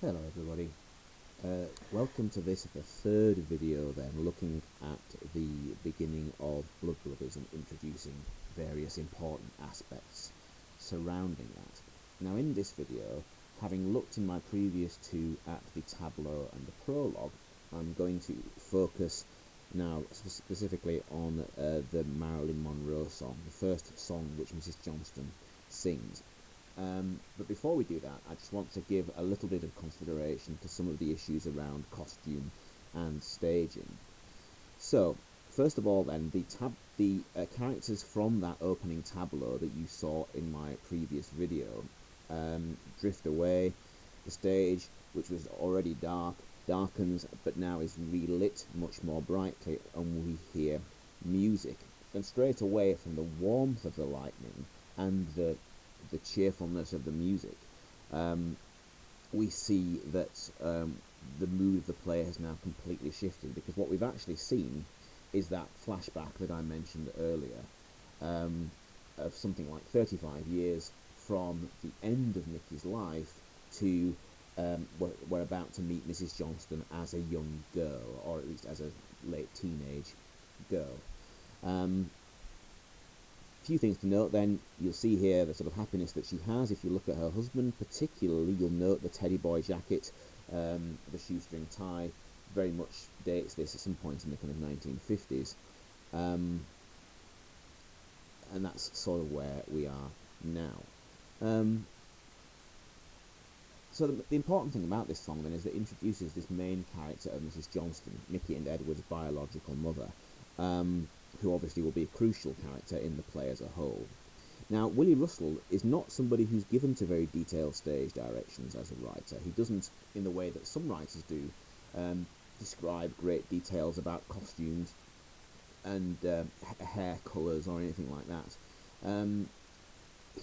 Hello everybody, welcome to this, the third video then, looking at the beginning of Blood Brothers and introducing various important aspects surrounding that. Now in this video, having looked in my previous two at the tableau and the prologue, I'm going to focus now specifically on the Marilyn Monroe song, the first song which Mrs. Johnstone sings. But before we do that, I just want to give a little bit of consideration to some of the issues around costume and staging. So, first of all then, the characters from that opening tableau that you saw in my previous video drift away. The stage, which was already dark, darkens, but now is relit much more brightly, and we hear music. And straight away, from the warmth of the lightning and the cheerfulness of the music, we see that the mood of the play has now completely shifted, because what we've actually seen is that flashback that I mentioned earlier, of something like 35 years from the end of Nicky's life to we're about to meet Mrs. Johnstone as a young girl, or at least as a late teenage girl. Few things to note then. You'll see here the sort of happiness that she has. If you look at her husband particularly, you'll note the teddy boy jacket, the shoestring tie, very much dates this at some point in the kind of 1950s. And that's sort of where we are now. So the important thing about this song then is that it introduces this main character of Mrs. Johnstone, Nicky and Edward's biological mother, who obviously will be a crucial character in the play as a whole. Now, Willie Russell is not somebody who's given to very detailed stage directions as a writer. He doesn't, in the way that some writers do, describe great details about costumes and hair colours or anything like that.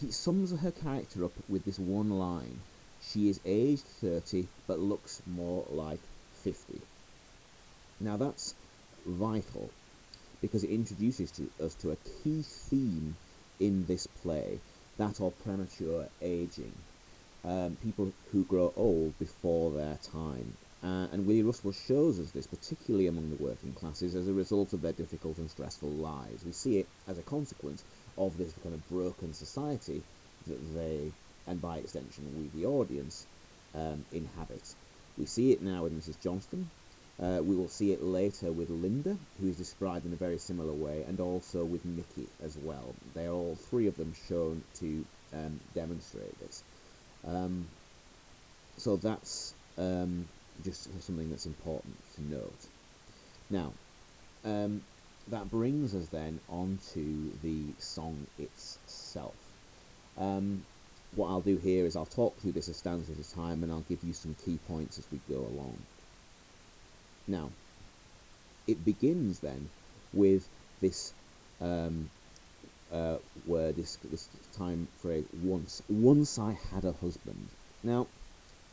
He sums her character up with this one line: she is aged 30 but looks more like 50. Now that's vital, because it introduces us to a key theme in this play, that of premature aging, people who grow old before their time. And Willie Russell shows us this, particularly among the working classes, as a result of their difficult and stressful lives. We see it as a consequence of this kind of broken society that they, and by extension we, the audience, inhabit. We see it now with Mrs. Johnstone. We will see it later with Linda, who is described in a very similar way, and also with Nicky as well. They are all three of them shown to demonstrate this. So that's just something that's important to note. Now, that brings us then on to the song itself. What I'll do here is I'll talk through this a stanza at a time, and I'll give you some key points as we go along. Now, it begins then with this word, this time phrase, once. Once I had a husband. Now,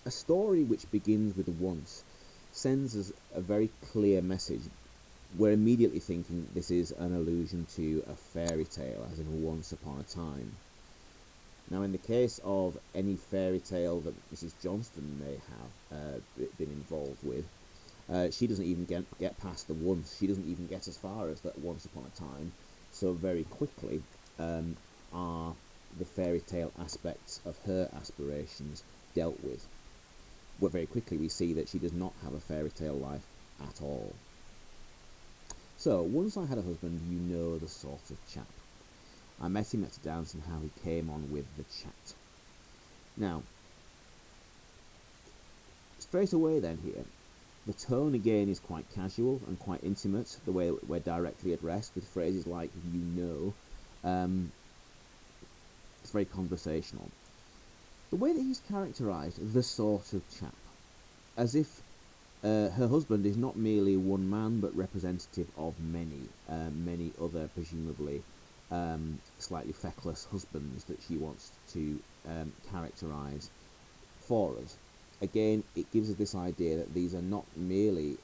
a story which begins with once sends us a very clear message. We're immediately thinking this is an allusion to a fairy tale, as in once upon a time. Now, in the case of any fairy tale that Mrs. Johnstone may have been involved with, she doesn't even get past the once. She doesn't even get as far as that once upon a time. So very quickly are the fairy tale aspects of her aspirations dealt with. Well, very quickly we see that she does not have a fairy tale life at all. So, once I had a husband, you know the sort of chap. I met him at a dance and how he came on with the chat. Now, straight away then here, the tone again is quite casual and quite intimate, the way we're directly addressed with phrases like you know. It's very conversational. The way that he's characterised, the sort of chap, as if her husband is not merely one man but representative of many other presumably slightly feckless husbands that she wants to characterise for us. Again, it gives us this idea that these are not merely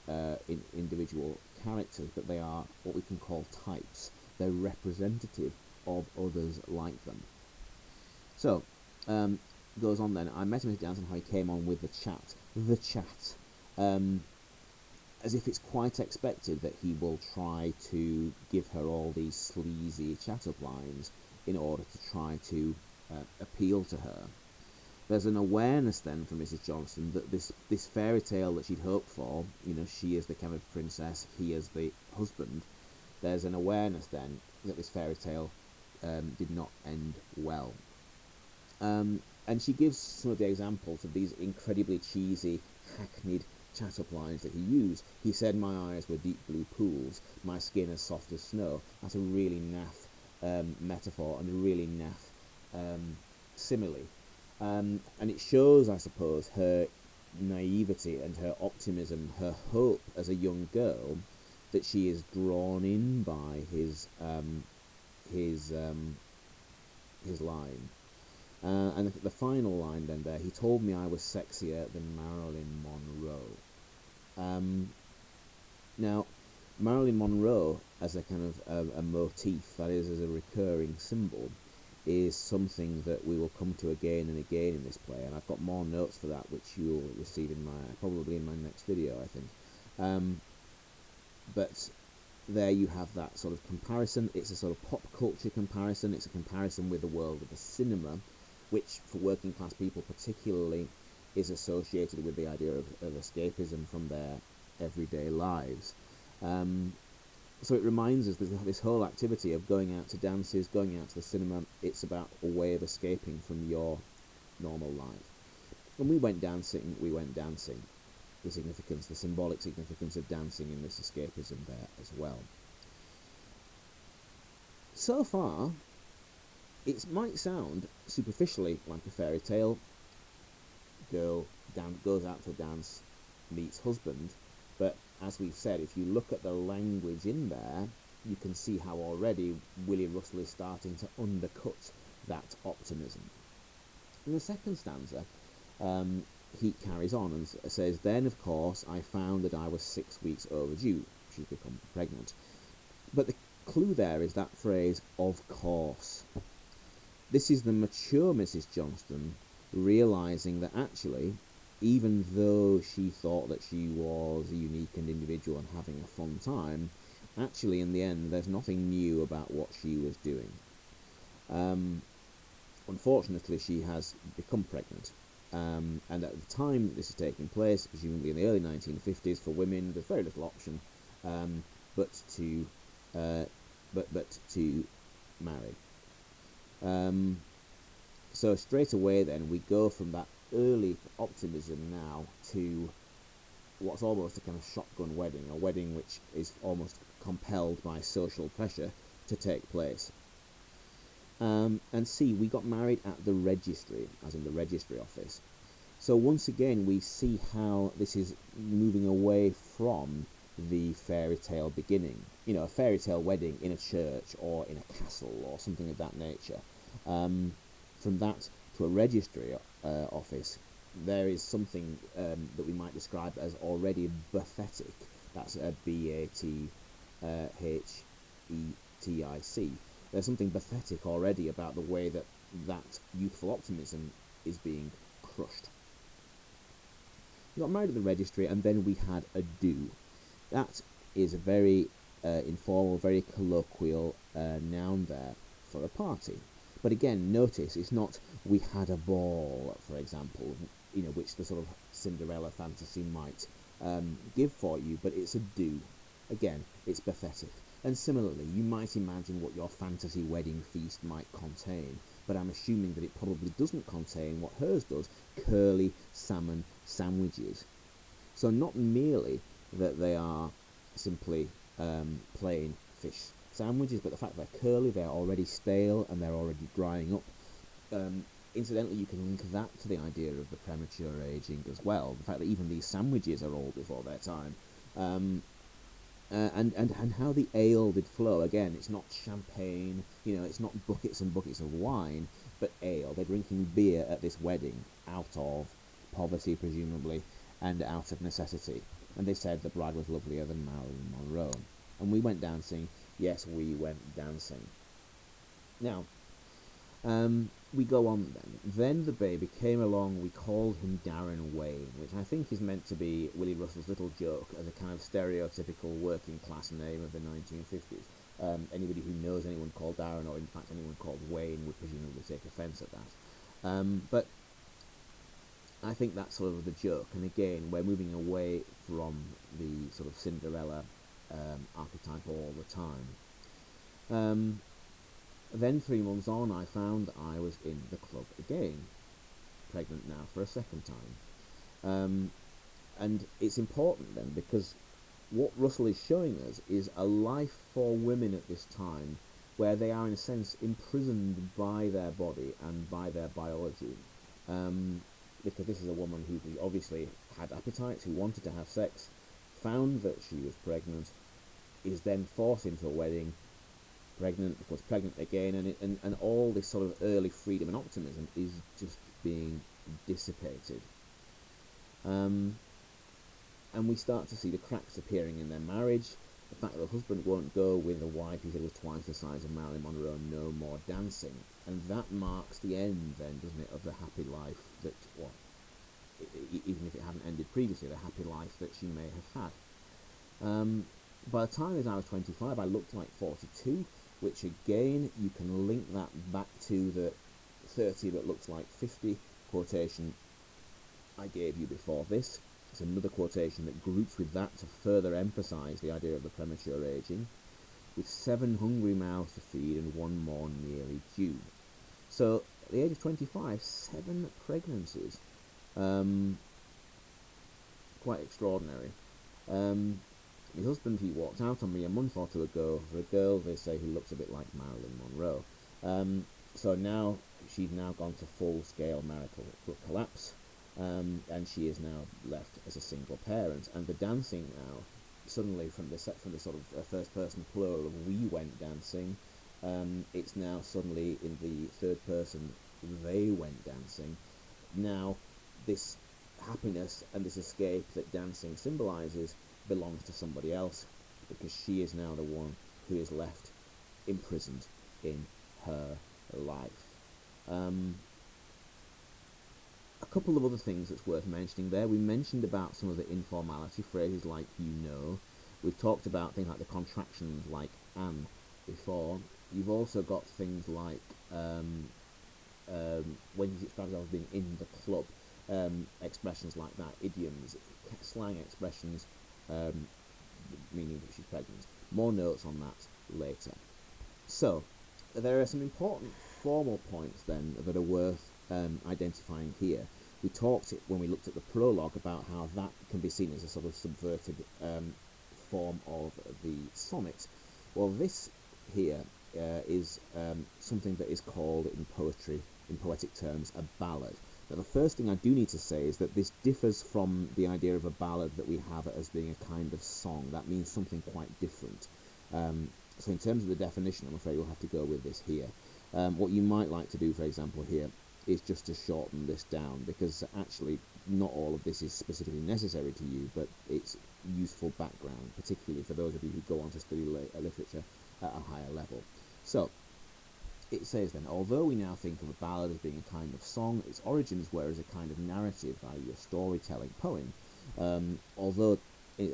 individual characters, but they are what we can call types. They're representative of others like them. So, goes on then, I met him at the dance and how he came on with the chat, as if it's quite expected that he will try to give her all these sleazy chat-up lines in order to try to appeal to her. There's an awareness then from Mrs. Johnstone that this fairy tale that she'd hoped for, she is the kind of princess, he is the husband, there's an awareness then that this fairy tale did not end well. And she gives some of the examples of these incredibly cheesy, hackneyed chat-up lines that he used. He said, "My eyes were deep blue pools, my skin as soft as snow." That's a really naff metaphor and a really naff simile. And it shows, I suppose, her naivety and her optimism, her hope as a young girl, that she is drawn in by his line. And the final line then there, he told me I was sexier than Marilyn Monroe. Now, Marilyn Monroe as a kind of a motif, that is, as a recurring symbol, is something that we will come to again and again in this play, and I've got more notes for that which you'll receive probably in my next video, I think. But there you have that sort of comparison. It's a sort of pop culture comparison. It's a comparison with the world of the cinema, which for working class people particularly is associated with the idea of escapism from their everyday lives. So it reminds us that this whole activity of going out to dances, going out to the cinema, it's about a way of escaping from your normal life. When we went dancing, the symbolic significance of dancing in this escapism there as well. So far, it might sound superficially like a fairy tale. Girl goes out to dance, meets husband, but as we've said, if you look at the language in there, you can see how already Willie Russell is starting to undercut that optimism. In the second stanza, he carries on and says, "Then, of course, I found that I was 6 weeks overdue." She's become pregnant. But the clue there is that phrase, "of course." This is the mature Mrs. Johnstone realising that actually, even though she thought that she was a unique and individual and having a fun time, actually in the end there's nothing new about what she was doing. Unfortunately, she has become pregnant. And at the time that this is taking place, presumably in the early 1950s, for women, there's very little option but to marry. So straight away then we go from that early optimism now to what's almost a kind of shotgun wedding, a wedding which is almost compelled by social pressure to take place. And see, we got married at the registry, as in the registry office. So once again we see how this is moving away from the fairy tale beginning. A fairy tale wedding in a church or in a castle or something of that nature. From that to a registry office, there is something that we might describe as already pathetic. That's a B-A-T-H-E-T-I-C. There's something pathetic already about the way that youthful optimism is being crushed. We got married at the registry, and then we had a do. That is a very informal, very colloquial noun there for a party. But again, notice it's not "we had a ball," for example, which the sort of Cinderella fantasy might give for you, but it's a do. Again, it's pathetic. And similarly, you might imagine what your fantasy wedding feast might contain, but I'm assuming that it probably doesn't contain what hers does: curly salmon sandwiches. So not merely that they are simply plain fish sandwiches, but the fact they're curly, they're already stale, and they're already drying up. Incidentally, you can link that to the idea of the premature aging as well. The fact that even these sandwiches are old before their time. And how the ale did flow. Again, it's not champagne, it's not buckets and buckets of wine, but ale. They're drinking beer at this wedding, out of poverty, presumably, and out of necessity. And they said the bride was lovelier than Marilyn Monroe. And we went dancing. Yes, we went dancing. Now, we go on then. Then the baby came along, we called him Darren Wayne, which I think is meant to be Willie Russell's little joke as a kind of stereotypical working class name of the 1950s. Anybody who knows anyone called Darren, or in fact anyone called Wayne, would presumably take offence at that. But I think that's sort of the joke, and again, we're moving away from the sort of Cinderella archetype all the time. Then 3 months on, I found that I was in the club again, pregnant now for a second time. And it's important then, because what Russell is showing us is a life for women at this time where they are in a sense imprisoned by their body and by their biology. Because this is a woman who obviously had appetites, who wanted to have sex, found that she was pregnant, is then forced into a wedding, pregnant, becomes pregnant again, and all this sort of early freedom and optimism is just being dissipated. And we start to see the cracks appearing in their marriage. The fact that the husband won't go with a wife he said was twice the size of Marilyn Monroe, no more dancing. And that marks the end then, doesn't it, of the happy life that, well, even if it hadn't ended previously, the happy life that she may have had. By the time as I was 25, I looked like 42, which again, you can link that back to the 30 but looks like 50 quotation I gave you before this. It's another quotation that groups with that to further emphasise the idea of the premature ageing, with 7 hungry mouths to feed and 1 more nearly due. So, at the age of 25, 7 pregnancies. Quite extraordinary. My husband, he walked out on me a month or two ago for a girl, they say, who looks a bit like Marilyn Monroe. So now, she's now gone to full-scale marital collapse, and she is now left as a single parent. And the dancing now, suddenly from the sort of first-person plural of we went dancing, it's now suddenly in the third person, they went dancing. Now, this happiness and this escape that dancing symbolises belongs to somebody else, because she is now the one who is left imprisoned in her life. A couple of other things that's worth mentioning there. We mentioned about some of the informality phrases like you know. We've talked about things like the contractions like an before. You've also got things like when you describe yourself as being in the club, expressions like that, idioms, slang expressions, meaning that she's pregnant. More notes on that later. So, there are some important formal points then that are worth identifying here. We talked when we looked at the prologue about how that can be seen as a sort of subverted form of the sonnet. Well, this here is something that is called in poetry, in poetic terms, a ballad. Now, the first thing I do need to say is that this differs from the idea of a ballad that we have as being a kind of song. That means something quite different. So in terms of the definition, I'm afraid we'll have to go with this here. What you might like to do, for example, here, is just to shorten this down, because actually not all of this is specifically necessary to you, but it's useful background, particularly for those of you who go on to study literature at a higher level. So, it says then, although we now think of a ballad as being a kind of song, its origins were as a kind of narrative, i.e. a storytelling poem, although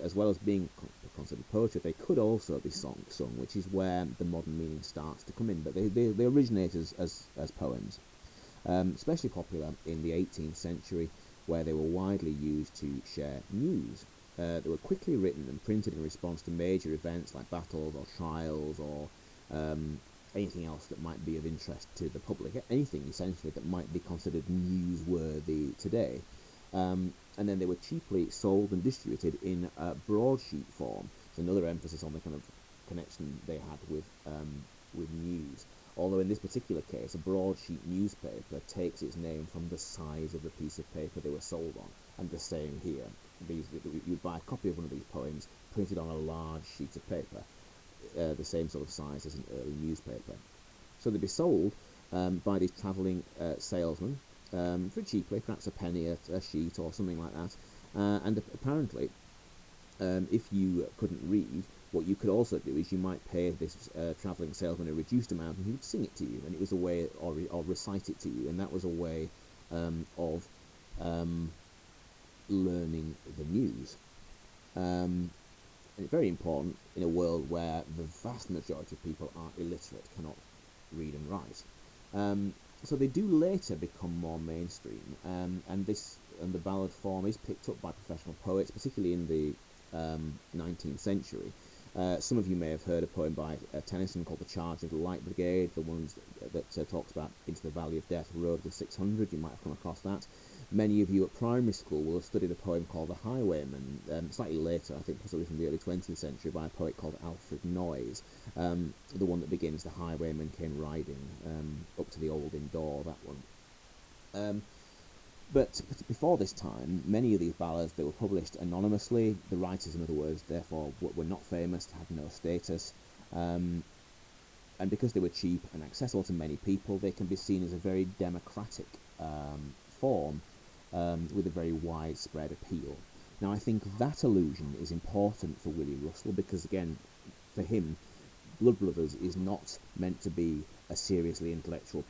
as well as being considered poetry, they could also be sung, which is where the modern meaning starts to come in, but they originate as poems. Especially popular in the 18th century, where they were widely used to share news. They were quickly written and printed in response to major events like battles or trials or anything else that might be of interest to the public, anything essentially that might be considered newsworthy today. And then they were cheaply sold and distributed in broadsheet form. It's another emphasis on the kind of connection they had with news. Although in this particular case, a broadsheet newspaper takes its name from the size of the piece of paper they were sold on. And the same here. You'd buy a copy of one of these poems printed on a large sheet of paper, the same sort of size as an early newspaper. So they'd be sold by these travelling salesmen for cheaply, perhaps a penny a sheet or something like that. And apparently, if you couldn't read, What you could also do is you might pay this travelling salesman a reduced amount, and he would sing it to you, and it was a way, or recite it to you, and that was a way of learning the news. And it's very important in a world where the vast majority of people are illiterate, cannot read and write. So they do later become more mainstream, and the ballad form is picked up by professional poets, particularly in the 19th century. Some of you may have heard a poem by Tennyson called The Charge of the Light Brigade, the ones that talks about Into the Valley of Death, Road of the 600. You might have come across that. Many of you at primary school will have studied a poem called The Highwayman, slightly later, I think possibly from the early 20th century, by a poet called Alfred Noyes, the one that begins, The Highwayman came riding, up to the old inn door, that one. But before this time, many of these ballads, they were published anonymously. The writers, in other words, therefore were not famous, had no status. And because they were cheap and accessible to many people, they can be seen as a very democratic form with a very widespread appeal. Now, I think that allusion is important for Willie Russell because, again, for him, Blood Brothers is not meant to be a seriously intellectual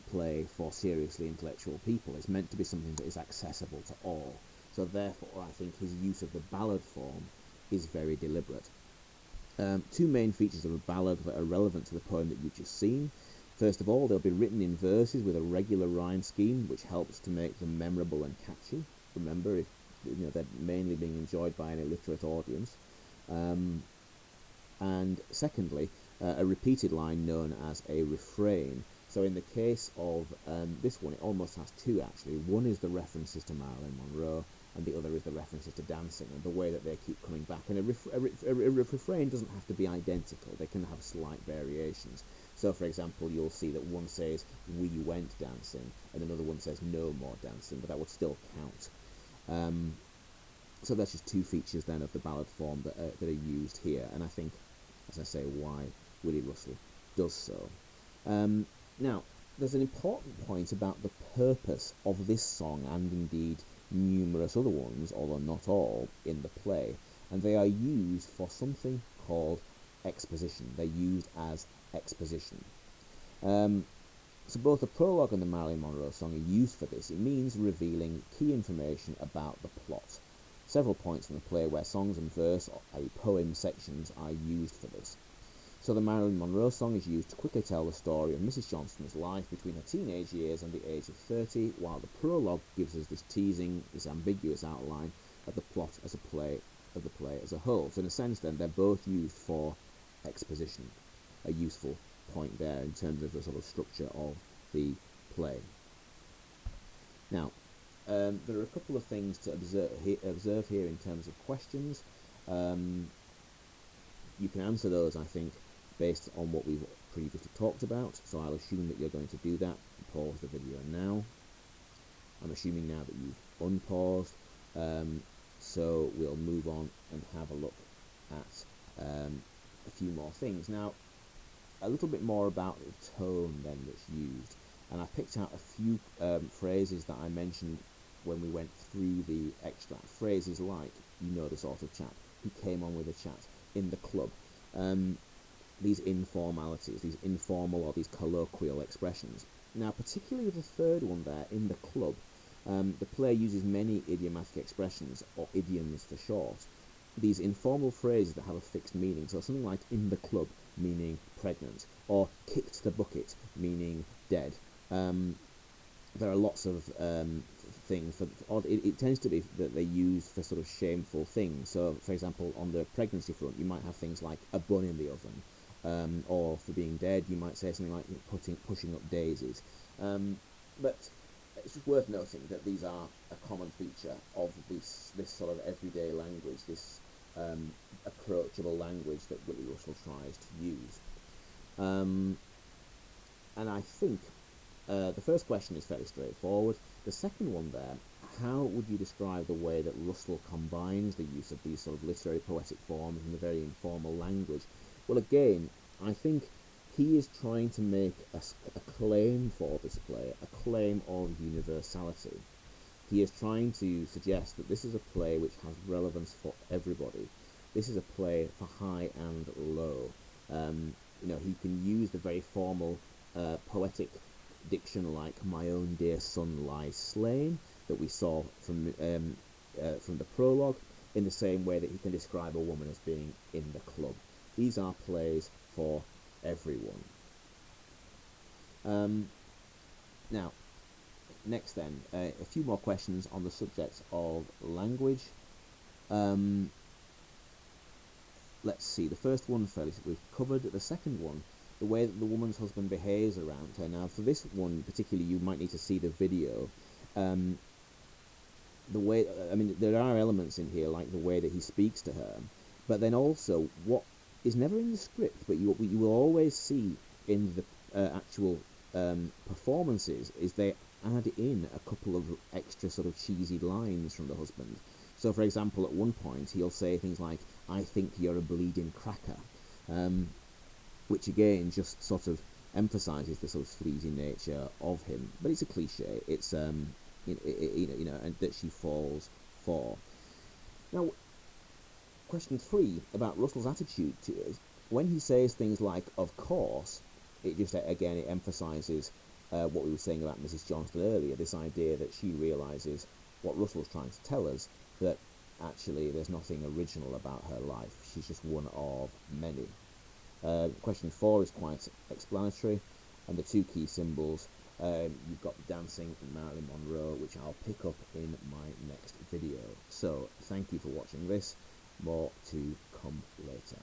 play for seriously intellectual people. It's meant to be something that is accessible to all. So therefore, I think his use of the ballad form is very deliberate. Two main features of a ballad that are relevant to the poem that you've just seen. First of all, they'll be written in verses with a regular rhyme scheme, which helps to make them memorable and catchy. Remember, if they're mainly being enjoyed by an illiterate audience. And secondly, a repeated line known as a refrain. So in the case of this one, it almost has two actually. One is the references to Marilyn Monroe, and the other is the references to dancing, and the way that they keep coming back. And a refrain doesn't have to be identical. They can have slight variations. So, for example, you'll see that one says, "We went dancing," and another one says, "No more dancing," but that would still count. So that's just two features then of the ballad form that are used here, and I think, as I say, why Willie Russell does so. Now, there's an important point about the purpose of this song, and indeed numerous other ones, although not all, in the play, and they are used for something called exposition. They're used as exposition. So both the prologue and the Marilyn Monroe song are used for this. It means revealing key information about the plot. Several points in the play where songs and verse, i.e. poem sections, are used for this. So the Marilyn Monroe song is used to quickly tell the story of Mrs. Johnstone's life between her teenage years and the age of 30, while the prologue gives us this teasing, this ambiguous outline of the plot of the play as a whole. So in a sense then, they're both used for exposition, a useful point there in terms of the sort of structure of the play. Now, there are a couple of things to observe here in terms of questions. You can answer those, I think, based on what we've previously talked about, so I'll assume that you're going to do that. Pause the video now. I'm assuming now that you've unpaused, so we'll move on and have a look at a few more things. Now, a little bit more about the tone then that's used, and I picked out a few phrases that I mentioned when we went through the extract. Phrases like, "You know the sort of chap," "He came on with a chat," "in the club." These informalities, these informal or these colloquial expressions. Now, particularly the third one there, "in the club," the play uses many idiomatic expressions, or idioms for short. These informal phrases that have a fixed meaning. So something like "in the club," meaning pregnant, or "kicked the bucket," meaning dead. There are lots of things. It tends to be that they're used for sort of shameful things. So, for example, on the pregnancy front, you might have things like "a bun in the oven," or for being dead, you might say something like pushing up daisies. But it's just worth noting that these are a common feature of this sort of everyday language, this approachable language that Willie Russell tries to use. And I think the first question is fairly straightforward. The second one there, how would you describe the way that Russell combines the use of these sort of literary poetic forms and the very informal language? Well, again, I think he is trying to make a claim for this play, a claim of universality. He is trying to suggest that this is a play which has relevance for everybody. This is a play for high and low. He can use the very formal, poetic diction like "My own dear son lies slain" that we saw from the prologue, in the same way that he can describe a woman as being in the club. These are plays for everyone. Now, next then, a few more questions on the subject of language. Let's see, the first one we've covered. The second one, the way that the woman's husband behaves around her. Now, for this one particularly, you might need to see the video. There are elements in here, like the way that he speaks to her, but then also what is never in the script, but you will always see in the actual performances, is they add in a couple of extra sort of cheesy lines from the husband. So, for example, at one point he'll say things like, "I think you're a bleeding cracker," which again just sort of emphasises the sort of sleazy nature of him. But it's a cliche. It's and that she falls for. Now, question 3 about Russell's attitude to it. When he says things like "of course," it just again it emphasises what we were saying about Mrs. Johnstone earlier. This idea that she realises what Russell's trying to tell us, that actually there's nothing original about her life. She's just one of many. Question 4 is quite explanatory, and the 2 key symbols, you've got dancing and Marilyn Monroe, which I'll pick up in my next video. So thank you for watching this. More to come later.